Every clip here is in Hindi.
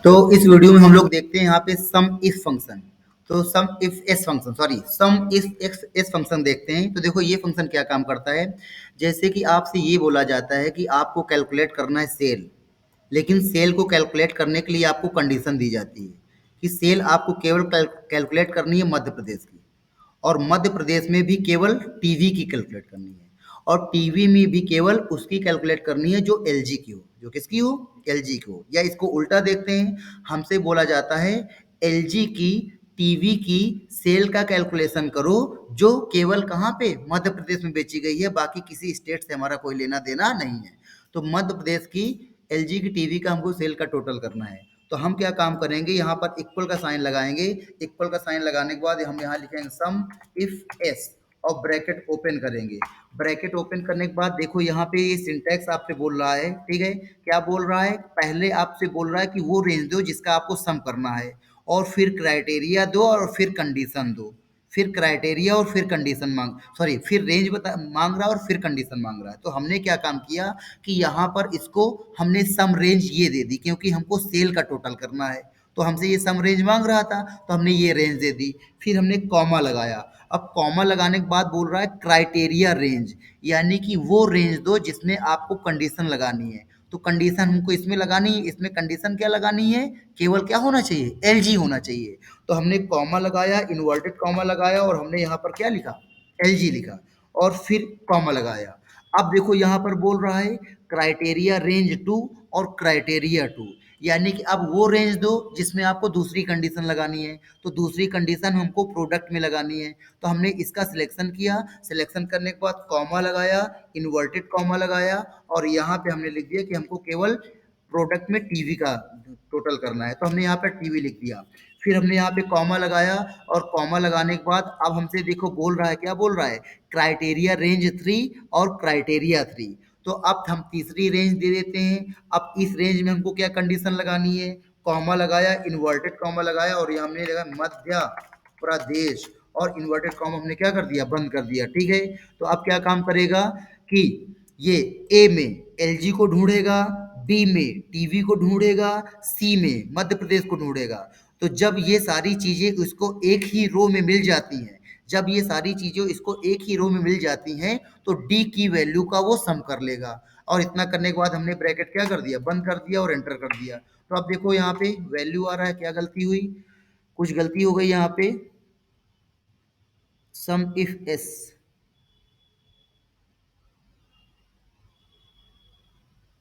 तो इस वीडियो में हम लोग देखते हैं यहाँ पे सम इफ फंक्शन। तो sum if S function, sorry sum if X S function देखते हैं। तो देखो ये फंक्शन क्या काम करता है। जैसे कि आपसे ये बोला जाता है कि आपको कैलकुलेट करना है सेल, लेकिन सेल को कैलकुलेट करने के लिए आपको कंडीशन दी जाती है कि सेल आपको केवल कैलकुलेट करनी है मध्य प्रदेश की, और मध्य प्रदेश में भी केवल टीवी की कैलकुलेट करनी है, और टीवी में भी केवल उसकी कैलकुलेट करनी है जो एलजी की हो। जो किसकी हो? एलजी की हो। या इसको उल्टा देखते हैं, हमसे बोला जाता है एलजी की टीवी की सेल का कैलकुलेशन करो जो केवल कहाँ पे? मध्य प्रदेश में बेची गई है, बाकी किसी स्टेट से हमारा कोई लेना देना नहीं है। तो मध्य प्रदेश की एलजी की टीवी का हमको सेल का टोटल करना है। तो हम क्या काम करेंगे, यहाँ पर इक्वल का साइन लगाएंगे। इक्वल का साइन लगाने के बाद हम यहाँ लिखेंगे सम इफ एस और ब्रैकेट ओपन करेंगे। ब्रैकेट ओपन करने के बाद देखो यहाँ पे ये सिंटैक्स आपसे बोल रहा है, ठीक है। क्या बोल रहा है? पहले आपसे बोल रहा है कि वो रेंज दो जिसका आपको सम करना है, और फिर क्राइटेरिया दो, और फिर कंडीशन दो। फिर क्राइटेरिया और फिर कंडीशन फिर रेंज मांग रहा है और फिर कंडीशन मांग रहा है। तो हमने क्या काम किया कि यहाँ पर इसको हमने सम रेंज ये दे दी, क्योंकि हमको सेल का टोटल करना है। तो हमसे ये सम रेंज मांग रहा था, तो हमने ये रेंज दे दी। फिर हमने कॉमा लगाया। अब कॉमा लगाने के बाद बोल रहा है क्राइटेरिया रेंज, यानी कि वो रेंज दो जिसमें आपको कंडीशन लगानी है। तो कंडीशन हमको इसमें लगानी है। इसमें कंडीशन क्या लगानी है? केवल क्या होना चाहिए? एलजी होना चाहिए। तो हमने कॉमा लगाया, इन्वर्टेड कॉमा लगाया, और हमने यहाँ पर क्या लिखा? एलजी लिखा, और फिर कॉमा लगाया। अब देखो यहाँ पर बोल रहा है क्राइटेरिया रेंज टू और क्राइटेरिया टू, यानी कि अब वो रेंज दो जिसमें आपको दूसरी कंडीशन लगानी है। तो दूसरी कंडीशन हमको प्रोडक्ट में लगानी है। तो हमने इसका सिलेक्शन किया। सिलेक्शन करने के बाद कॉमा लगाया, इन्वर्टेड कॉमा लगाया, और यहाँ पे हमने लिख दिया कि हमको केवल प्रोडक्ट में टीवी का टोटल करना है। तो हमने यहाँ पे टीवी लिख दिया। फिर हमने यहाँ पे कॉमा लगाया, और कॉमा लगाने के बाद अब हमसे देखो बोल रहा है, क्या बोल रहा है? क्राइटेरिया रेंज 3 और क्राइटेरिया 3। तो अब हम तीसरी रेंज दे देते हैं। अब इस रेंज में हमको क्या कंडीशन लगानी है? कॉमा लगाया, इन्वर्टेड कॉमा लगाया, और यहाँ हमने लगा मध्य प्रदेश, और इन्वर्टेड कॉमा हमने क्या कर दिया? बंद कर दिया, ठीक है। तो अब क्या काम करेगा कि ये ए में एलजी को ढूंढेगा, बी में टीवी को ढूंढेगा, सी में मध्य प्रदेश को ढूंढेगा। तो जब ये सारी चीजें उसको एक ही रो में मिल जाती हैं, जब ये सारी चीजें इसको एक ही रो में मिल जाती हैं, तो डी की वैल्यू का वो सम कर लेगा। और इतना करने के बाद हमने ब्रैकेट क्या कर दिया? बंद कर दिया और एंटर कर दिया। तो अब देखो यहाँ पे वैल्यू आ रहा है। क्या गलती हुई? कुछ गलती हो गई यहाँ पे। सम इफ एस,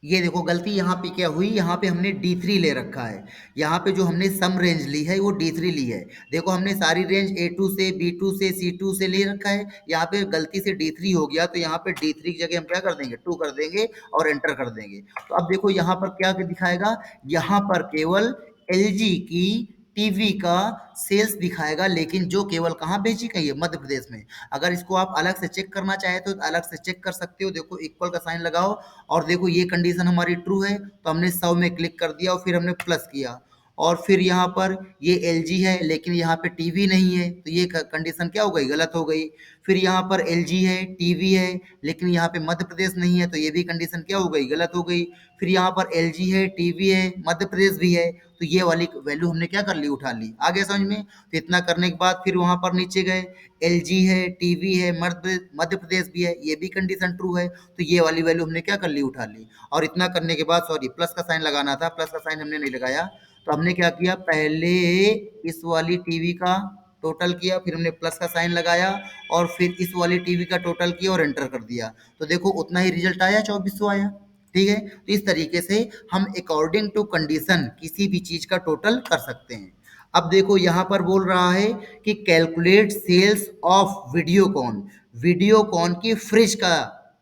ये देखो गलती यहाँ पे क्या हुई, यहाँ पे हमने D3 ले रखा है। यहाँ पे जो हमने सम रेंज ली है वो D3 ली है। देखो हमने सारी रेंज A2 से, B2 से, C2 से ले रखा है। यहाँ पे गलती से D3 हो गया, तो यहाँ पे D3 की जगह हम क्या कर देंगे? 2 कर देंगे और एंटर कर देंगे। तो अब देखो यहाँ पर क्या दिखाएगा? यहाँ पर केवल LG की टीवी का सेल्स दिखाएगा, लेकिन जो केवल कहाँ बेची गई है? मध्य प्रदेश में। अगर इसको आप अलग से चेक करना चाहे तो अलग से चेक कर सकते हो। देखो इक्वल का साइन लगाओ, और देखो ये कंडीशन हमारी ट्रू है, तो हमने 100 में क्लिक कर दिया, और फिर हमने प्लस किया। और फिर यहाँ पर ये एलजी है, लेकिन यहाँ पे टीवी नहीं है, तो ये कंडीशन क्या हो गई? गलत हो गई। फिर यहाँ पर एलजी है, टीवी है, लेकिन यहाँ पे मध्य प्रदेश नहीं है, तो ये भी कंडीशन क्या हो गई? गलत हो गई। फिर यहाँ पर एलजी है, टीवी है, मध्य प्रदेश भी है, तो ये वाली वैल्यू हमने क्या कर ली? उठा ली। आगे समझ में? तो इतना करने के बाद फिर वहां पर नीचे गए, एलजी है, टीवी है, मध्य प्रदेश भी है, ये भी कंडीशन ट्रू है, तो ये वाली वैल्यू हमने क्या कर ली? उठा ली। और इतना करने के बाद सॉरी प्लस का साइन लगाना था, प्लस का साइन हमने नहीं लगाया। तो हमने क्या किया? पहले इस वाली टीवी का टोटल किया, फिर हमने प्लस का साइन लगाया, और फिर इस वाली टीवी का टोटल किया और एंटर कर दिया। तो देखो उतना ही रिजल्ट आया, 2400 आया। ठीक है। तो इस तरीके से हम अकॉर्डिंग टू कंडीशन किसी भी चीज का टोटल कर सकते हैं। अब देखो यहाँ पर बोल रहा है कि calculate sales of Videocon. Videocon की फ्रिज का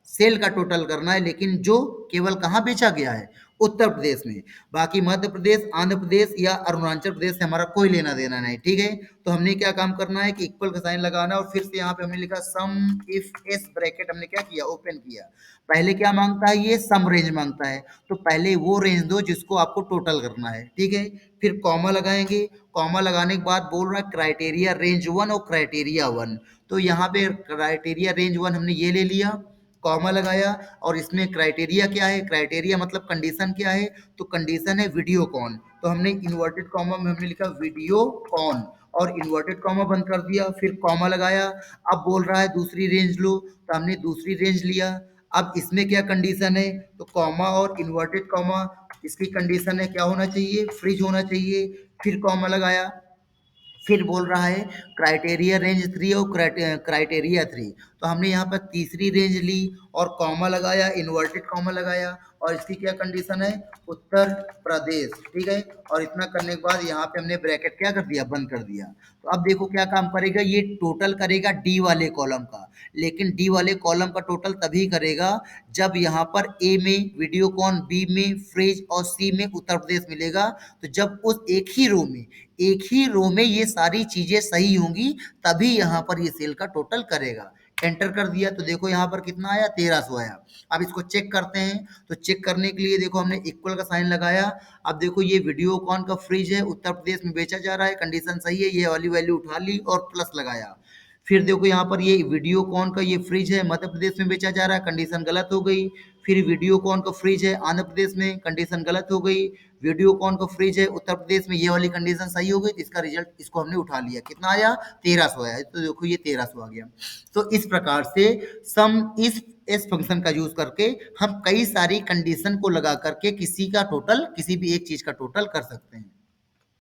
सेल का टोटल करना है, लेकिन जो केवल कहाँ बेचा गया है? उत्तर प्रदेश में। बाकी मध्य प्रदेश, आंध्र प्रदेश या अरुणाचल प्रदेश से हमारा कोई लेना देना नहीं। ठीक है। तो हमने क्या काम करना है कि इक्वल का साइन लगाना, और फिर से यहाँ पे हमने लिखा सम इफ एस ब्रैकेट हमने क्या किया? ओपन किया। पहले क्या मांगता है? ये सम रेंज मांगता है, तो पहले वो रेंज दो जिसको आपको टोटल करना है। ठीक है। फिर कॉमा लगाएंगे। कॉमा लगाने के बाद बोल रहा है क्राइटेरिया रेंज 1 और क्राइटेरिया 1। तो यहाँ पे क्राइटेरिया रेंज 1 हमने ये ले लिया, कॉमा लगाया और इसमें क्राइटेरिया क्या है, क्राइटेरिया मतलब कंडीशन क्या है, तो कंडीशन है वीडियोकॉन। तो हमने इन्वर्टेड कॉमा में हमने लिखा वीडियोकॉन और इन्वर्टेड कॉमा बंद कर दिया, फिर कॉमा लगाया। अब बोल रहा है दूसरी रेंज लो, तो हमने दूसरी रेंज लिया। अब इसमें क्या कंडीशन है, तो कॉमा और इन्वर्टेड कॉमा, इसकी कंडीशन है क्या होना चाहिए, फ्रिज होना चाहिए। फिर कॉमा लगाया, फिर बोल रहा है क्राइटेरिया रेंज 3 और क्राइटेरिया 3। तो हमने यहाँ पर तीसरी रेंज ली और कॉमा लगाया, इन्वर्टेड कॉमा लगाया और इसकी क्या कंडीशन है, उत्तर प्रदेश, ठीक है। और इतना करने के बाद यहाँ पे हमने ब्रैकेट क्या कर दिया, बंद कर दिया। तो अब देखो क्या काम करेगा, ये टोटल करेगा डी वाले कॉलम का, लेकिन डी वाले कॉलम का टोटल तभी करेगा जब यहाँ पर ए में वीडियोकॉन, बी में फ्रिज और सी में उत्तर प्रदेश मिलेगा। तो जब उस एक ही रो में ये सारी चीजें सही होंगी तभी यहाँ पर ये सेल का टोटल करेगा। एंटर कर दिया तो देखो यहाँ पर कितना आया, 1300 आया। अब इसको चेक करते हैं, तो चेक करने के लिए देखो हमने इक्वल का साइन लगाया। अब देखो ये वीडियोकॉन का फ्रिज है, उत्तर प्रदेश में बेचा जा रहा है, कंडीशन सही है, ये वाली वैल्यू उठा ली और प्लस लगाया। फिर देखो यहाँ पर ये वीडियोकॉन का ये फ्रिज है, मध्य प्रदेश में बेचा जा रहा है, कंडीशन गलत हो गई। फिर वीडियोकॉन का फ्रिज है आंध्र प्रदेश में, कंडीशन गलत हो गई। वीडियोकॉन का फ्रिज है उत्तर प्रदेश में, ये वाली कंडीशन सही हो गई, तो इसका रिजल्ट इसको हमने उठा लिया। कितना आया, 1300 आया। तो देखो ये 1300 आ गया। तो इस प्रकार से सम इस फंक्शन का यूज करके हम कई सारी कंडीशन को लगा करके किसी का टोटल, किसी भी एक चीज का टोटल कर सकते हैं।